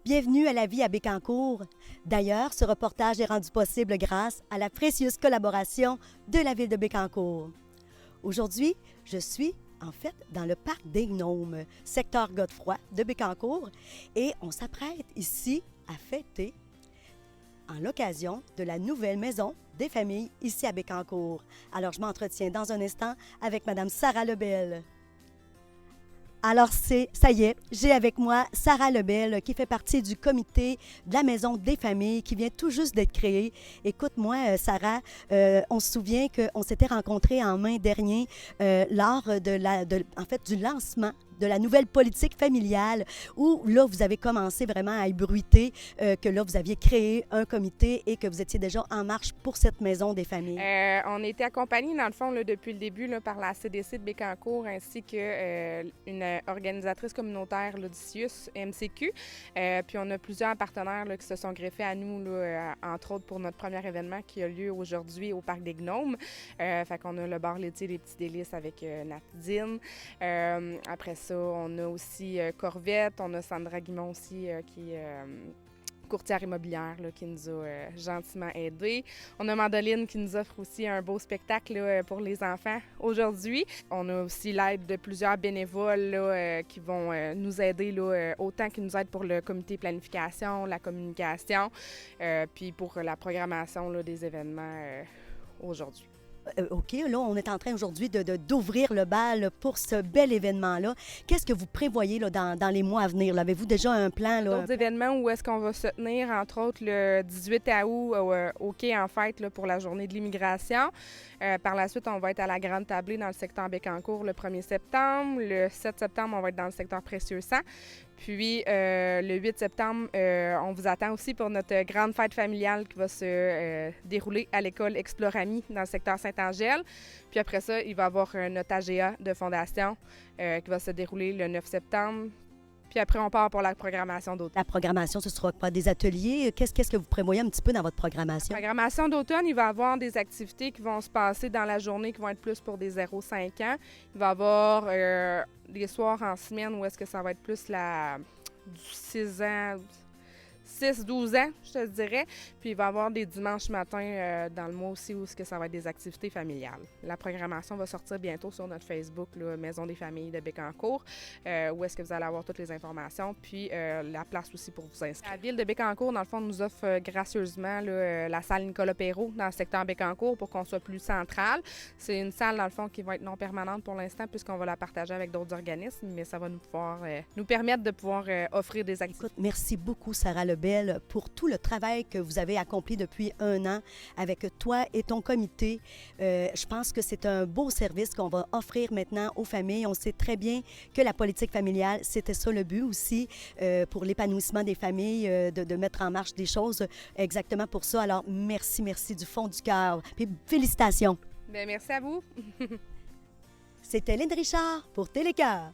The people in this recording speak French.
Bienvenue à La Vie à Bécancour. D'ailleurs, ce reportage est rendu possible grâce à la précieuse collaboration de la Ville de Bécancour. Aujourd'hui, je suis dans le parc des Gnomes, secteur Godefroy de Bécancour, et on s'apprête ici à fêter en l'occasion de la nouvelle maison des familles ici à Bécancour. Alors, je m'entretiens dans un instant avec Mme Sarah Lebel. Alors, ça y est, j'ai avec moi Sarah Lebel qui fait partie du comité de la Maison des familles qui vient tout juste d'être créée. Écoute-moi, Sarah, on se souvient qu'on s'était rencontrés en mai dernier lors du lancement de la nouvelle politique familiale où là, vous avez commencé vraiment à ébruiter que là, vous aviez créé un comité et que vous étiez déjà en marche pour cette maison des familles. On a été accompagnés, dans le fond, là, depuis le début là, par la CDC de Bécancour ainsi qu'une organisatrice communautaire là, du CIUS, MCQ. Puis on a plusieurs partenaires là, qui se sont greffés à nous, là, entre autres pour notre premier événement qui a lieu aujourd'hui au Parc des Gnomes. Fait qu'on a le bar laitier Les Petits Délices avec Natdine. Après ça, on a aussi Corvette, on a Sandra Guimond aussi qui est courtière immobilière là, qui nous a gentiment aidés. On a Mandoline qui nous offre aussi un beau spectacle là, pour les enfants aujourd'hui. On a aussi l'aide de plusieurs bénévoles là, qui vont nous aider là, autant qu'ils nous aident pour le comité planification, la communication, puis pour la programmation là, des événements aujourd'hui. OK, là, on est en train aujourd'hui d'ouvrir le bal pour ce bel événement-là. Qu'est-ce que vous prévoyez là, dans les mois à venir? Avez-vous déjà un plan? D'autres événements où est-ce qu'on va se tenir, entre autres le 18 août au quai en fête là, pour la journée de l'immigration. Par la suite, on va être à la Grande Tablée dans le secteur Bécancour le 1er septembre. Le 7 septembre, on va être dans le secteur Précieux-Sang. Puis le 8 septembre, on vous attend aussi pour notre grande fête familiale qui va se dérouler à l'école Explorami dans le secteur Saint-Angèle. Puis après ça, il va y avoir notre AGA de fondation qui va se dérouler le 9 septembre. Puis après, on part pour la programmation d'automne. La programmation, ce sera quoi? Des ateliers? Qu'est-ce que vous prévoyez un petit peu dans votre programmation? La programmation d'automne, il va y avoir des activités qui vont se passer dans la journée qui vont être plus pour des 0-5 ans. Il va y avoir des soirs en semaine où est-ce que ça va être plus du 6 ans... 6-12 ans, je te dirais. Puis il va y avoir des dimanches matins dans le mois aussi où ça va être des activités familiales. La programmation va sortir bientôt sur notre Facebook, là, Maison des familles de Bécancour, où est-ce que vous allez avoir toutes les informations, puis la place aussi pour vous inscrire. La ville de Bécancour, dans le fond, nous offre gracieusement là, la salle Nicolas Perrault dans le secteur Bécancour pour qu'on soit plus central. C'est une salle, dans le fond, qui va être non permanente pour l'instant puisqu'on va la partager avec d'autres organismes, mais ça va nous permettre de pouvoir offrir des activités. Écoute, merci beaucoup, Sarah Lebel, pour tout le travail que vous avez accompli depuis un an avec toi et ton comité. Je pense que c'est un beau service qu'on va offrir maintenant aux familles. On sait très bien que la politique familiale, c'était ça le but aussi, pour l'épanouissement des familles, de mettre en marche des choses exactement pour ça. Alors, merci du fond du cœur. Puis félicitations. Bien, merci à vous. C'était Lynne Richard pour Télécœur.